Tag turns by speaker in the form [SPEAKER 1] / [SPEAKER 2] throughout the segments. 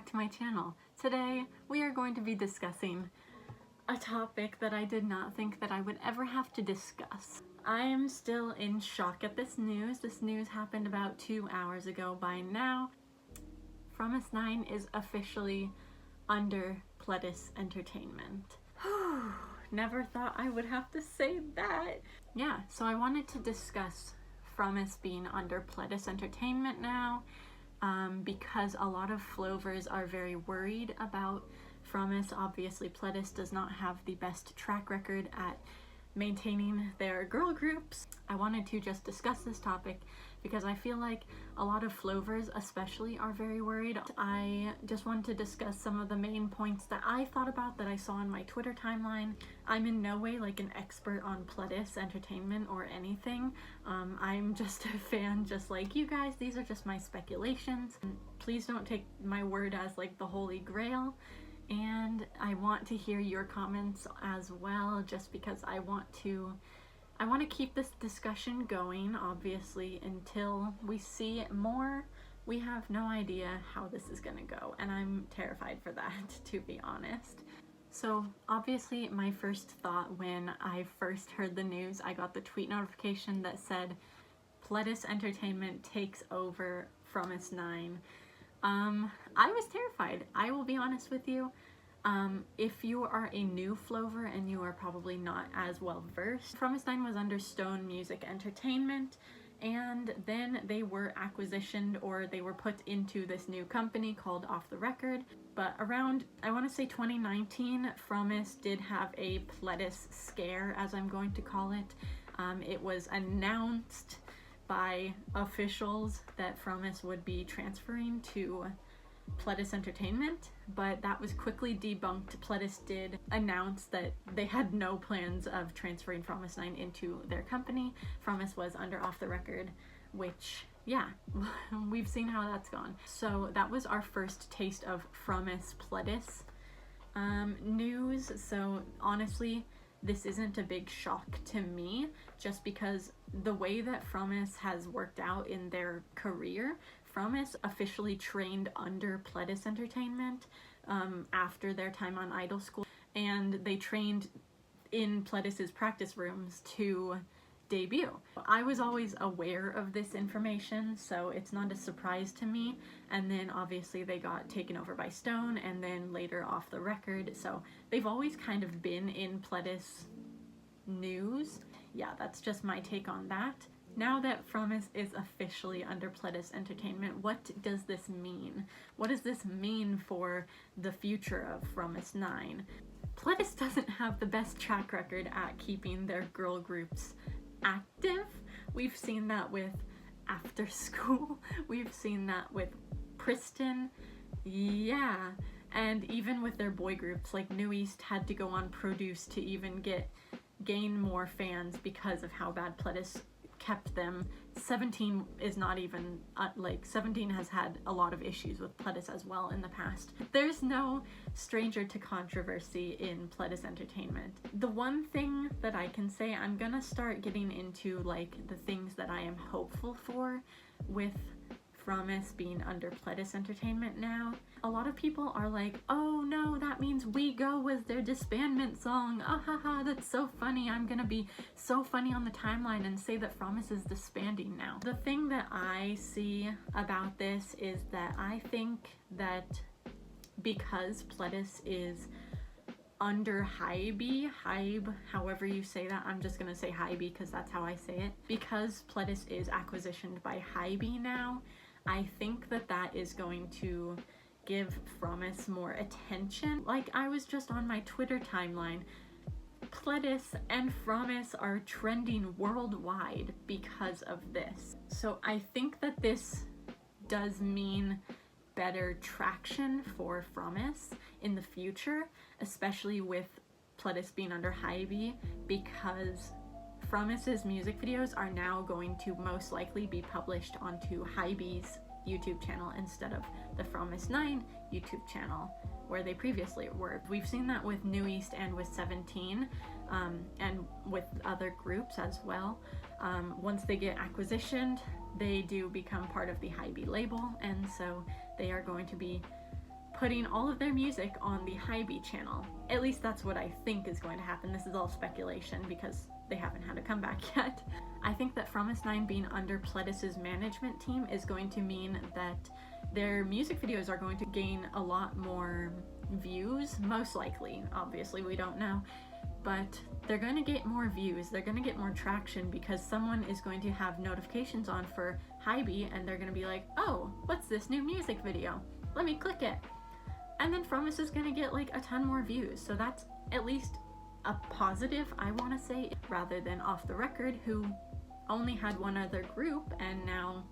[SPEAKER 1] back to my channel. Today we are going to be discussing a topic that I did not think that I would ever have to discuss. I am still in shock at this news. This news happened about 2 hours ago by now. Fromis9 is officially under Pledis Entertainment. Never thought I would have to say that. Yeah, so I wanted to discuss Fromis being under Pledis Entertainment now. Because a lot of Flovers are very worried about Fromis. Obviously, Pledis does not have the best track record at maintaining their girl groups. I wanted to just discuss this topic because I feel like a lot of Flovers especially are very worried. I just wanted to discuss some of the main points that I thought about that I saw on my Twitter timeline. I'm in no way like an expert on Pledis Entertainment or anything. I'm just a fan just like you guys. These are just my speculations. Please don't take my word as like the holy grail. And I want to hear your comments as well, just because I want to keep this discussion going, obviously, until we see more. We have no idea how this is gonna go, and I'm terrified for that, to be honest. So obviously my first thought when I first heard the news, I got the tweet notification that said Pledis Entertainment takes over Fromis9. I was terrified. I will be honest with you. If you are a new Flover and you are probably not as well versed, Fromis9 was under Stone Music Entertainment, and then they were acquisitioned, or they were put into this new company called Off the Record. But around, I want to say 2019, Fromis did have a Pledis scare, as I'm going to call it. It was announced by officials that Fromis would be transferring to Pledis Entertainment, but that was quickly debunked. Pledis did announce that they had no plans of transferring Fromis9 into their company. Fromis was under Off the Record, which, yeah, we've seen how that's gone. So that was our first taste of Fromis Pledis news. So honestly, this isn't a big shock to me, just because the way that Fromis has worked out in their career. Fromis officially trained under Pledis Entertainment after their time on Idol School, and they trained in Pledis's practice rooms to debut. I was always aware of this information, so it's not a surprise to me. And then obviously they got taken over by Stone, and then later Off the Record, so they've always kind of been in Pledis news. Yeah, that's just my take on that. Now that Fromis is officially under Pledis Entertainment, what does this mean? What does this mean for the future of Fromis9? Pledis doesn't have the best track record at keeping their girl groups active. We've seen that with After School. We've seen that with Pristin. Yeah. And even with their boy groups, like New East had to go on Produce to even gain more fans because of how bad Pledis kept them. 17 is not even, 17 has had a lot of issues with Pledis as well in the past. There's no stranger to controversy in Pledis Entertainment. The one thing that I can say, I'm gonna start getting into like the things that I am hopeful for with Fromis being under Pledis Entertainment now. A lot of people are like, oh no, that means We Go was their disbandment song. Ah ha ha, that's so funny. I'm gonna be so funny on the timeline and say that Fromis is disbanding now. The thing that I see about this is that I think that because Pledis is under Hybe, however you say that, I'm just gonna say Hybe because that's how I say it. Because Pledis is acquisitioned by Hybe now, I think that that is going to give Fromis more attention. Like, I was just on my Twitter timeline, Pledis and Fromis are trending worldwide because of this. So I think that this does mean better traction for Fromis in the future, especially with Pledis being under Hybe, because Fromis's music videos are now going to most likely be published onto Hybe's YouTube channel instead of the Fromis9 YouTube channel where they previously were. We've seen that with New East and with 17 and with other groups as well. Once they get acquisitioned, they do become part of the Hybe label, and so they are going to be putting all of their music on the Hybe channel. At least that's what I think is going to happen. This is all speculation because they haven't had a comeback yet. I think that fromis_9 being under Pledis's management team is going to mean that their music videos are going to gain a lot more views, most likely. Obviously, we don't know. But they're going to get more views, they're going to get more traction because someone is going to have notifications on for Hybe and they're going to be like, oh, what's this new music video? Let me click it. And then Fromis is going to get like a ton more views. So that's at least a positive, I want to say, rather than Off the Record, who only had one other group and now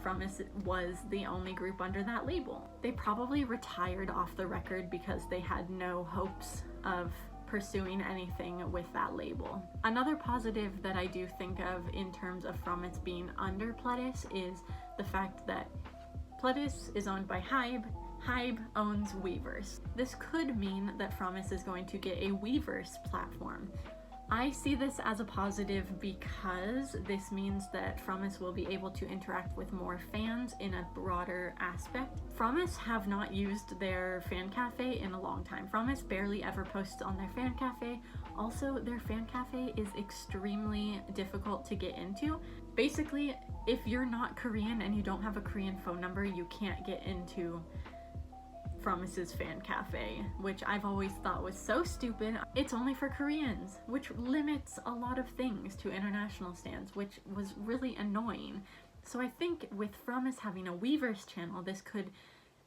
[SPEAKER 1] Fromis was the only group under that label. They probably retired Off the Record because they had no hopes of pursuing anything with that label. Another positive that I do think of in terms of Fromis being under Pledis is the fact that Pledis is owned by Hybe. Hybe owns Weverse. This could mean that Fromis is going to get a Weverse platform. I see this as a positive because this means that Fromis will be able to interact with more fans in a broader aspect. Fromis have not used their fan cafe in a long time. Fromis barely ever posts on their fan cafe. Also, their fan cafe is extremely difficult to get into. Basically, if you're not Korean and you don't have a Korean phone number, you can't get into Fromis's fan cafe, which I've always thought was so stupid. It's only for Koreans, which limits a lot of things to international stands, which was really annoying. So I think with Fromis having a Weverse channel, this could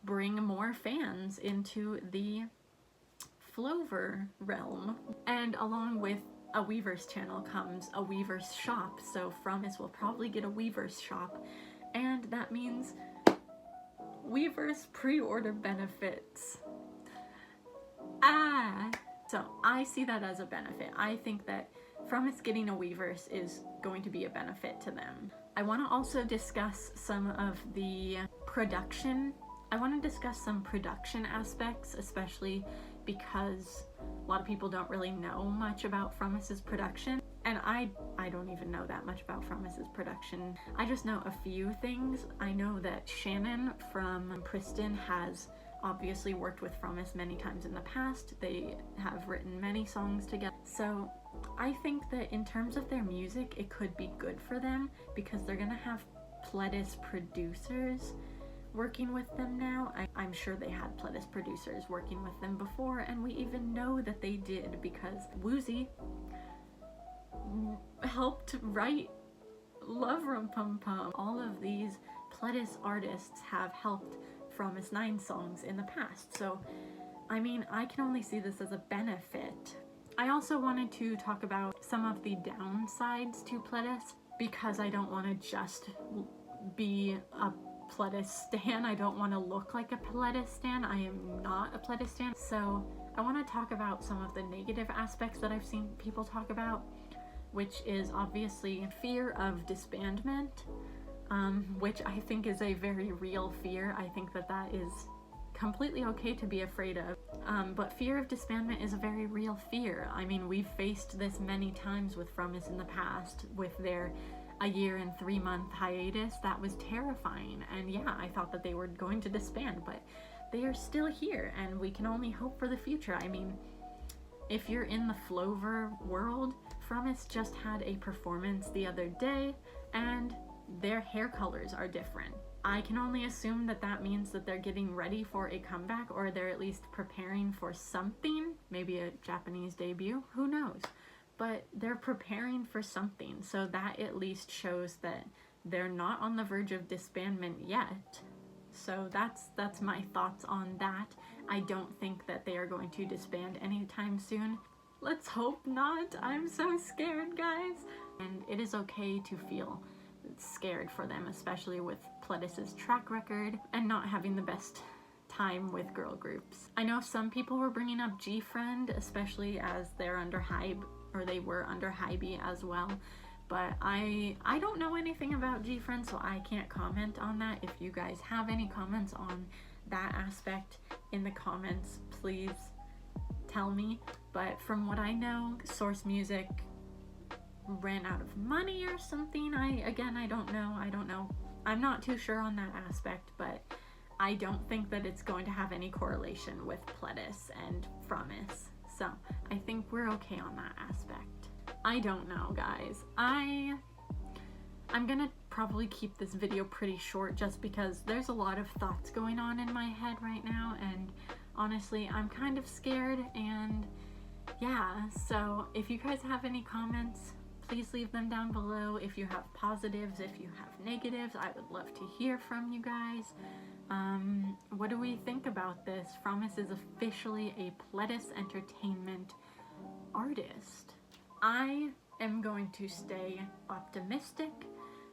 [SPEAKER 1] bring more fans into the Flover realm. And along with a Weverse channel comes a Weverse shop, so Fromis will probably get a Weverse shop, and that means Weverse pre-order benefits. So I see that as a benefit. I think that Fromis getting a Weverse is going to be a benefit to them. I want to also discuss some of the production. I want to discuss some production aspects, especially because a lot of people don't really know much about Fromis's production. And I don't even know that much about Fromis's production. I just know a few things. I know that Shannon from Priston has obviously worked with Fromis many times in the past. They have written many songs together. So I think that in terms of their music, it could be good for them because they're gonna have Pledis producers working with them now. I'm sure they had Pledis producers working with them before, and we even know that they did because Woozy helped write Love Rum Pum Pum. All of these Pledis artists have helped fromis_9 songs in the past, so I mean, I can only see this as a benefit. I also wanted to talk about some of the downsides to Pledis because I don't want to just be a Pledis stan. I don't want to look like a Pledis stan. I am not a Pledis stan. So I want to talk about some of the negative aspects that I've seen people talk about, which is obviously fear of disbandment, which I think is a very real fear. I think that that is completely okay to be afraid of, but fear of disbandment is a very real fear. I mean, we've faced this many times with Fromis in the past with their a year and 3 month hiatus. That was terrifying, and yeah, I thought that they were going to disband, but they are still here and we can only hope for the future. I mean, if you're in the Flover world, Fromis just had a performance the other day and their hair colors are different. I can only assume that that means that they're getting ready for a comeback, or they're at least preparing for something, maybe a Japanese debut, who knows? But they're preparing for something, so that at least shows that they're not on the verge of disbandment yet. So that's my thoughts on that. I don't think that they are going to disband anytime soon. Let's hope not. I'm so scared, guys. And it is okay to feel scared for them, especially with Pledis's track record and not having the best time with girl groups. I know some people were bringing up G-Friend, especially as they're under Hybe, or they were under Hybe as well. But I don't know anything about G-Friend, so I can't comment on that. If you guys have any comments on that aspect in the comments, please tell me. But from what I know, Source Music ran out of money or something. I don't know. I'm not too sure on that aspect, but I don't think that it's going to have any correlation with pledis and fromis. So I think we're okay on that aspect. I don't know, guys. I'm gonna probably keep this video pretty short just because there's a lot of thoughts going on in my head right now, and honestly, I'm kind of scared, and yeah, so if you guys have any comments, please leave them down below. If you have positives, if you have negatives, I would love to hear from you guys. What do we think about this? Fromis is officially a pledis entertainment artist. I am going to stay optimistic.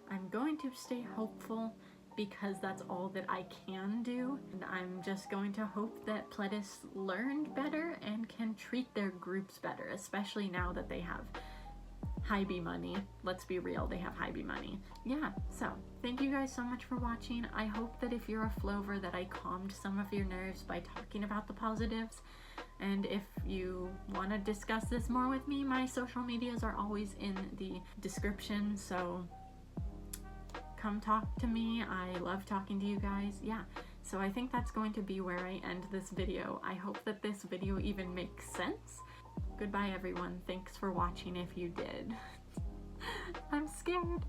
[SPEAKER 1] I'm going to stay hopeful because that's all that I can do. And I'm just going to hope that pledis learned better and can treat their groups better, especially now that they have Hybe money. Let's be real, they have Hybe money. Yeah, so thank you guys so much for watching. I hope that if you're a Flover that I calmed some of your nerves by talking about the positives. And if you want to discuss this more with me, my social medias are always in the description, so come talk to me. I love talking to you guys. Yeah, so I think that's going to be where I end this video. I hope that this video even makes sense. Goodbye everyone. Thanks for watching if you did. I'm scared.